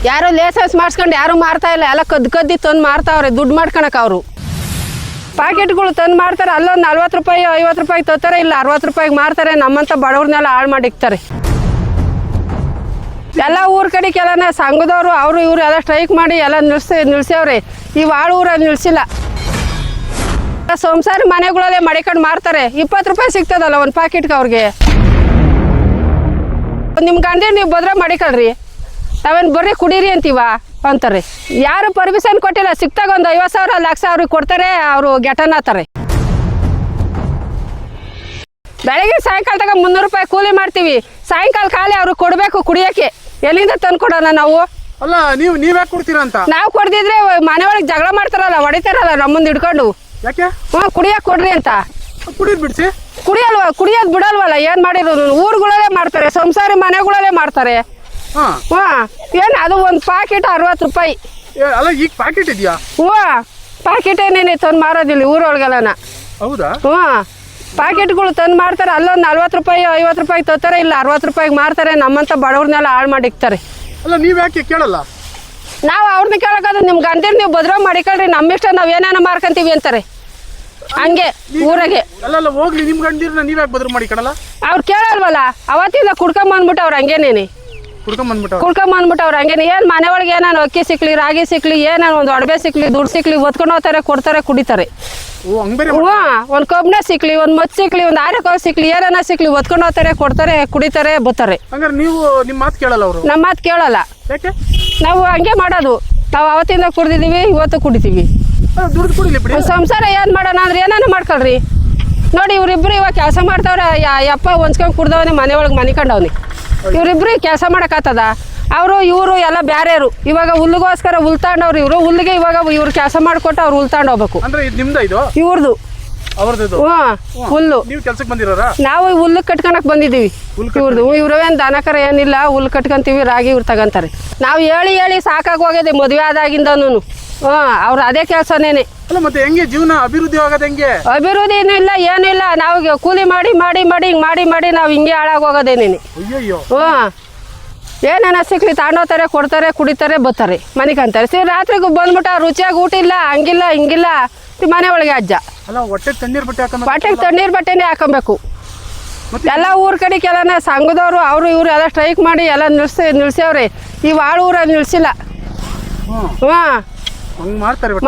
ಯಾರು ಲೈಸೆನ್ಸ್ ಮಾಡಿಸ್ಕೊಂಡು ಯಾರು ಮಾರ್ತಾ ಇಲ್ಲ, ಎಲ್ಲ ಕದ್ದು ತಂದು ಮಾರ್ತಾವ್ರೆ ದುಡ್ಡು ಮಾಡ್ಕೊಳಕ್ಕೆ. ಅವರು ಪ್ಯಾಕೆಟ್ಗಳು ತಂದು ಮಾರ್ತಾರೆ, ಅಲ್ಲೊಂದು 40 ರೂಪಾಯಿ 50 ರೂಪಾಯಿ ತರ್ತಾರೆ, ಇಲ್ಲ 60 ರೂಪಾಯಿಗೆ ಮಾರ್ತಾರೆ. ನಮ್ಮಂಥ ಬಡವ್ರನ್ನೆಲ್ಲ ಹಾಳು ಮಾಡಿಕ್ತಾರೆ. ಎಲ್ಲ ಊರ ಕಡೆಗೆಲ್ಲ ಸಂಘದವರು ಅವರು ಇವರು ಎಲ್ಲ ಸ್ಟ್ರೈಕ್ ಮಾಡಿ ಎಲ್ಲ ನಿಲ್ಸ್ಯವ್ರೆ. ಇವು ಆಳು ಊರಲ್ಲಿ ನಿಲ್ಸಿಲ್ಲ. ಸಂಸಾರ ಮನೆಗಳಲ್ಲೇ ಮಡಿಕೊಂಡು ಮಾರ್ತಾರೆ. 20 ರೂಪಾಯಿ ಸಿಗ್ತದಲ್ಲ ಒಂದು ಪ್ಯಾಕೆಟ್ಗೆ ಅವ್ರಿಗೆ. ನಿಮ್ಮ ಗಂಡ ನೀವು ಬದ್ರ ಮಡಿಕೊಳ್ರಿ, ನಾವೇನು ಬರ್ರಿ ಕುಡೀರಿ ಅಂತೀವ ಅಂತಾರೆ. ಯಾರು ಪರ್ಮಿಷನ್ ಕೊಟ್ಟಿಲ್ಲ. ಸಿಕ್ತಾಗ ಒಂದು 50,000 ಲಕ್ಷ ಅವ್ರಿಗೆ ಕೊಡ್ತಾರೆ, ಅವರು ಗೆಟನಾತಾರೆ. ಬೆಳಗ್ಗೆ ಸಾಯಂಕಾಲದಾಗ 300 ರೂಪಾಯಿ ಕೂಲಿ ಮಾಡ್ತೀವಿ, ಸಾಯಂಕಾಲ ಖಾಲಿ ಅವ್ರಿಗೆ ಕೊಡಬೇಕು ಕುಡಿಯೋಕ್ಕೆ. ಎಲ್ಲಿಂದ ತಂದು ಕೊಡೋಣ ನಾವು? ಅಲ್ಲ ನೀವೇ ಕೊಡ್ತೀರಾ ಅಂತ ನಾವು ಕೊಡ್ದಿದ್ರೆ ಮನೆಯೊಳಗೆ ಜಗಳ ಮಾಡ್ತಾರಲ್ಲ, ಹೊಡಿತಾರಲ್ಲ ನಮ್ಮಂದು ಹಿಡ್ಕೊಂಡು. ಯಾಕೆ? ಕುಡಿಯೋಕೆ ಕೊಡ್ರಿ ಅಂತ. ಕುಡಿಯೋದು ಬಿಡಿಸಿ ಕುಡಿಯೋದು ಬಿಡಲ್ವಲ್ಲ. ಏನು ಮಾಡಿರೋದು? ಊರುಗಳಲ್ಲೇ ಮಾಡ್ತಾರೆ, ಸಂಸಾರಿ ಮನೆಗಳಲ್ಲೇ ಮಾಡ್ತಾರೆ. ಏನು ಅದು ಒಂದು ಪ್ಯಾಕೆಟ್ 60 ರೂಪಾಯಿ. ಅಲ್ಲ ಈಗ ಪ್ಯಾಕೆಟ್ ಇದೆಯಾ? ಪ್ಯಾಕೆಟ್ ಏನೇನೆ ತಂದು ಮಾರೋದಿಲ್ಲ ಊರೊಳಗೆಲ್ಲನ. ಹೌದಾ? ಪ್ಯಾಕೆಟ್ಗಳು ತಂದು ಮಾರ್ತಾರೆ, ಅಲ್ಲೊಂದು 40 ರೂಪಾಯಿ 50 ರೂಪಾಯಿ ತರ್ತಾರೆ, ಇಲ್ಲ 60 ರೂಪಾಯಿಗೆ ಮಾರ್ತಾರೆ. ನಮ್ಮಂಥ ಬಡವ್ರನ್ನೆಲ್ಲ ಹಾಳು ಮಾಡಿಕ್ತಾರೆ. ಅಲ್ಲ ನೀವು ಯಾಕೆ ಕೇಳಲ್ಲ? ನಾವು ಅವ್ರನ್ನ ಕೇಳೋದು ನಿಮ್ಮ ಗಂಟೆ ನೀವು ಭದ್ರ ಮಾಡಿಕೊಳ್ರಿ, ನಮ್ಮಿಷ್ಟ ನಾವು ಏನೇನೋ ಮಾರ್ಕೊಂತೀವಿ ಅಂತಾರೆ. ಹಂಗೆ ಊರಾಗೆ ಅಲ್ಲ ಹೋಗ್ಲಿ, ನಿಮ್ಮ ಗಂಡಿರನ್ನ ನೀವು ಯಾಕೆ ಭದ್ರ ಮಾಡಿಕೊಡಲ್ಲ? ಅವ್ರು ಕೇಳಲ್ವಲ್ಲ. ಅವತ್ತಿಂದ ಕುಡ್ಕೊಂಬಂದ್ಬಿಟ್ಟು ಅವ್ರು ಹಂಗೇನೇನಿ ಕುಡ್ಕೊಂಬಂದ್ಬಿಟ್ಟು ಅವ್ರು ಹಂಗೇನೆ. ಏನು ಮನೆ ಒಳಗೆ ಏನಾನು ಅಕ್ಕಿ ಸಿಕ್ಲಿ, ರಾಗಿ ಸಿಕ್ಲಿ, ಏನಾನು ಒಂದು ಒಡವೆ ಸಿಕ್ಲಿ, ದುಡ್ಡು ಸಿಕ್ಲಿ ಒತ್ಕೊಂಡು ಹೋಗ್ತಾರೆ, ಕೊಡ್ತಾರೆ, ಕುಡಿತಾರೆ. ಒಂದು ಕಬ್ಬಣ ಸಿಕ್ಲಿ, ಒಂದು ಮಚ್ಚ ಸಿಕ್ಲಿ, ಒಂದು ಆರೆಕಾಳು ಸಿಕ್ಲಿ, ಏನಾನ ಸಿಕ್ಲಿ ಒತ್ಕೊಂಡು ಹೋಗ್ತಾರೆ, ಕೊಡ್ತಾರೆ, ಕುಡಿತಾರೆ, ಬರ್ತಾರೆ. ನೀವು ನಿಮ್ಮ ಮಾತು ಕೇಳಲ್ಲ? ಅವರು ನಮ್ಮ ಮಾತು ಕೇಳಲ್ಲ. ಯಾಕೆ? ನಾವು ಹಂಗೆ ಮಾಡೋದು. ನಾವು ಅವತ್ತಿಂದ ಕುಡ್ದಿದ್ದೀವಿ, ಇವತ್ತು ಕುಡಿತೀವಿ. ಸಂಸಾರ ಏನು ಮಾಡೋಣ ಅಂದ್ರೆ ಏನಾನ ಮಾಡ್ಕೊಳ್ರಿ. ನೋಡಿ ಇವ್ರಿಬ್ರು ಇವಾಗ ಕೆಲಸ ಮಾಡ್ತಾವ್ರೆ. ಯಪ್ಪ ಹೊಂಚ್ಕೊಂಡು ಕುಡ್ದವನೆ, ಮನೆ ಒಳಗೆ ಮನಿಕೊಂಡವ್ನಿ. ಇವರಿಬ್ರು ಕೆಲಸ ಮಾಡೋಕ್ಕಾಗ್ತದ? ಇವರು ಎಲ್ಲ ಬ್ಯಾರೆಯವರು. ಇವಾಗ ಹುಲ್ಲಿಗೋಸ್ಕರ ಹುಲ್ ತಗೊಂಡವ್ರು. ಇವರು ಹುಲ್ಲಿಗೆ ಇವಾಗ ಇವ್ರು ಕೆಲಸ ಮಾಡಿಕೊಟ್ಟು ಅವ್ರು ಹುಲ್ ತಗೊಂಡು ಹೋಗ್ಬೇಕು. ಇವ್ರದ್ದು ಹುಲ್ಲು. ನಾವು ಹುಲ್ಲು ಕಟ್ಕೊಳಕ್ ಬಂದಿದ್ದೀವಿ. ಇವ್ರವೇನು ದನಕರ ಏನಿಲ್ಲ, ಹುಲ್ಲು ಕಟ್ಕೊಂತೀವಿ, ರಾಗಿ ಇವ್ರು ತಗೊಂತಾರೆ. ನಾವು ಹೇಳಿ ಸಾಕಾಗಿ ಹೋಗಿದೆ ಮದುವೆ ಆದಾಗಿಂದನೂ. ಅವ್ರು ಅದೇ ಕೆಲಸನೇನೆ. ಮತ್ತೆ ಹೆಂಗೆ ಜೀವನ ಅಭಿವೃದ್ಧಿ ಆಗೋದು? ಹೆಂಗೆ ಅಭಿವೃದ್ಧಿ ಏನಿಲ್ಲ, ಏನಿಲ್ಲ. ನಾವು ಕೂಲಿ ಮಾಡಿ ನಾವು ಹಿಂಗೆ ಹಾಳಾಗಿ ಹೋಗೋದೇನೇನೆ. ಏನೇನ ಸಿಕ್ಲಿ ತಗೊಂಡೋಗ್ತಾರೆ, ಕೊಡ್ತಾರೆ, ಕುಡಿತಾರೆ, ಬರ್ತಾರೆ, ಮನಿಕಂತಾರೆ. ರಾತ್ರಿಗೂ ಬಂದ್ಬಿಟ್ಟು ರುಚಿಯಾಗಿ ಊಟ ಇಲ್ಲ, ಹಂಗಿಲ್ಲ ಹಿಂಗಿಲ್ಲ. ಮನೆ ಒಳಗೆ ಅಜ್ಜ ಹೊಟ್ಟೆಗೆ ತಣ್ಣೀರ್ ಬಟ್ಟೆನೇ ಹಾಕೊಬೇಕು. ಎಲ್ಲ ಊರ ಕಡೆಗೆಲ್ಲ ಸಂಘದವರು ಅವರು ಇವರು ಎಲ್ಲ ಸ್ಟ್ರೈಕ್ ಮಾಡಿ ಎಲ್ಲ ನಿಲ್ಸ್ಯವ್ರೆ. ಇವು ಆಳು ಊರಲ್ಲಿ ನಿಲ್ಸಿಲ್ಲ.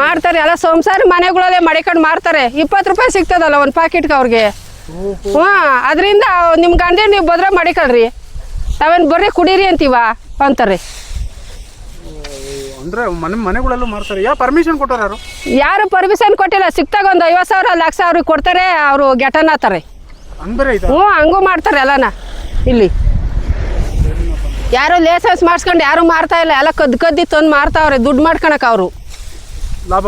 ಮಾಡ್ತಾರೆ. ಎಲ್ಲ ಸಂಸಾರ ಮನೆಗಳಲ್ಲೇ ಮಡಿಕೊಂಡು ಮಾರ್ತಾರೆ. 20 ರೂಪಾಯಿ ಸಿಗ್ತದಲ್ಲ ಒಂದು ಪ್ಯಾಕೆಟ್ಗೆ ಅವ್ರಿಗೆ. ಅದರಿಂದ ನಿಮ್ಮ ಗಂಡ ನೀವು ಭದ್ರ ಮಡಿಕೊಳ್ರಿ, ನಾವೇನು ಬರ್ರಿ ಕುಡೀರಿ ಅಂತೀವ ಅಂತಾರೆ. ಮನೆಗಳಲ್ಲೂ ಮಾರ್ತಾರೆ. ಪರ್ಮಿಷನ್ ಕೊಟ್ಟರು? ಯಾರು ಪರ್ಮಿಷನ್ ಕೊಟ್ಟಿಲ್ಲ. ಸಿಕ್ತಾಗ ಒಂದು 50,000 ಲಕ್ಷ ಅವ್ರಿಗೆ ಕೊಡ್ತಾರೆ, ಅವರು ಗೆಟನಾತಾರೆ. ಹಂಗೂ ಮಾಡ್ತಾರೆ ಎಲ್ಲನ. ಇಲ್ಲಿ ಯಾರು ಲೈಸೆನ್ಸ್ ಮಾಡಿಸ್ಕೊಂಡು ಯಾರು ಮಾರ್ತಾ ಇಲ್ಲ, ಎಲ್ಲ ಕದ್ದು ತಂದು ಮಾರ್ತಾವ್ರೆ ದುಡ್ಡು ಮಾಡ್ಕೊಳಕ್ಕೆ. ಅವರು ಲಾಭ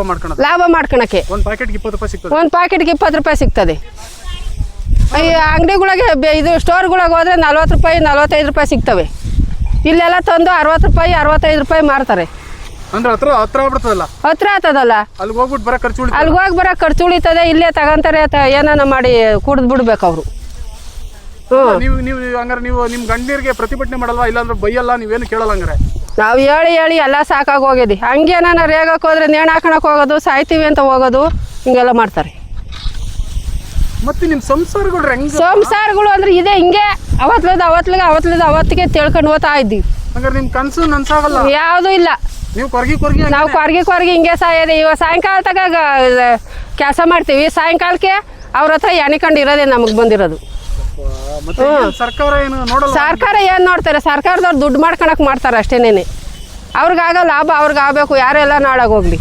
ಮಾಡ್ಕೊಳಕ್ಕೆ. ಒಂದು ಪ್ಯಾಕೆಟ್ಗೆ 20 ರೂಪಾಯಿ ಸಿಗ್ತದೆ. ಈ ಅಂಗಡಿಗಳಿಗೆ ಇದು ಸ್ಟೋರ್ಗಳಿಗೆ ಹೋದ್ರೆ 40 ರೂಪಾಯಿ 45 ರೂಪಾಯಿ ಸಿಗ್ತವೆ. ಇಲ್ಲೆಲ್ಲ ತಂದು 60 ರೂಪಾಯಿ 65 ರೂಪಾಯಿ ಮಾರ್ತಾರೆ. ಹತ್ರ ಆಗ್ತದಲ್ಲ, ಅಲ್ಲಿಗೆ ಹೋಗಿ ಬರೋ ಖರ್ಚು ಉಳಿತದೆ. ಇಲ್ಲೇ ತಗೊಂತಾರೆ, ಏನಾನ ಮಾಡಿ ಕುಡ್ದು ಬಿಡ್ಬೇಕು ಅವರು. ನೀವು ನಿಮ್ಮ ಗಂಡೀರಿಗೆ ಪ್ರತಿಭಟನೆ ಮಾಡಲ್ವಾ? ಇಲ್ಲಾಂದ್ರೆ ಬೈಯಲ್ಲ, ನೀವೇನು ಕೇಳಲ್ಲ? ಹಂಗಾರೆ ನಾವು ಹೇಳಿ ಎಲ್ಲ ಸಾಕಾಗಿ ಹೋಗಿದ್ವಿ. ಹಂಗೇನಾನ ರೇಗಕ್ಕೆ ಹೋದ್ರೆ ನೇಣು ಹಾಕೊಳಕ್ಕೆ ಹೋಗೋದು, ಸಾಯ್ತೀವಿ ಅಂತ ಹೋಗೋದು, ಹಿಂಗೆಲ್ಲ ಮಾಡ್ತಾರೆ. ಮತ್ತೆ ನಿಮ್ಮ ಸಂಸಾರಗಳು ಅಂದ್ರೆ ಇದೆ ಹಿಂಗೆ ಅವತ್ತಿಗೆ ತಿಳ್ಕೊಂಡು ಹೋಗ್ತಾ ಇದ್ದೀವಿ. ನಿಮ್ಮ ಕನಸು ನನ್ಸಾಗಲ್ಲ? ಯಾವುದೂ ಇಲ್ಲ. ನಾವು ಕೊರ್ಗಿ ಹಿಂಗೆ ಸಾಯೋದು. ಇವಾಗ ಸಾಯಂಕಾಲ ತಗ ಕೆಲಸ ಮಾಡ್ತೀವಿ, ಸಾಯಂಕಾಲಕ್ಕೆ ಅವ್ರ ಹತ್ರ ಎಣಿಕೊಂಡು ಇರೋದೇ ನಮಗೆ ಬಂದಿರೋದು. ಸರ್ಕಾರ ಏನು ನೋಡ್ತಾರೆ? ಸರ್ಕಾರದವ್ರು ದುಡ್ಡು ಮಾಡ್ಕೊಳಕ್ ಮಾಡ್ತಾರೆ ಅಷ್ಟೇನೇನೆ. ಅವ್ರಿಗಾಗ ಲಾಭ ಅವ್ರಿಗಾಗಬೇಕು, ಯಾರೆಲ್ಲ ನಾಳಾಗೋಗ್ಲಿ.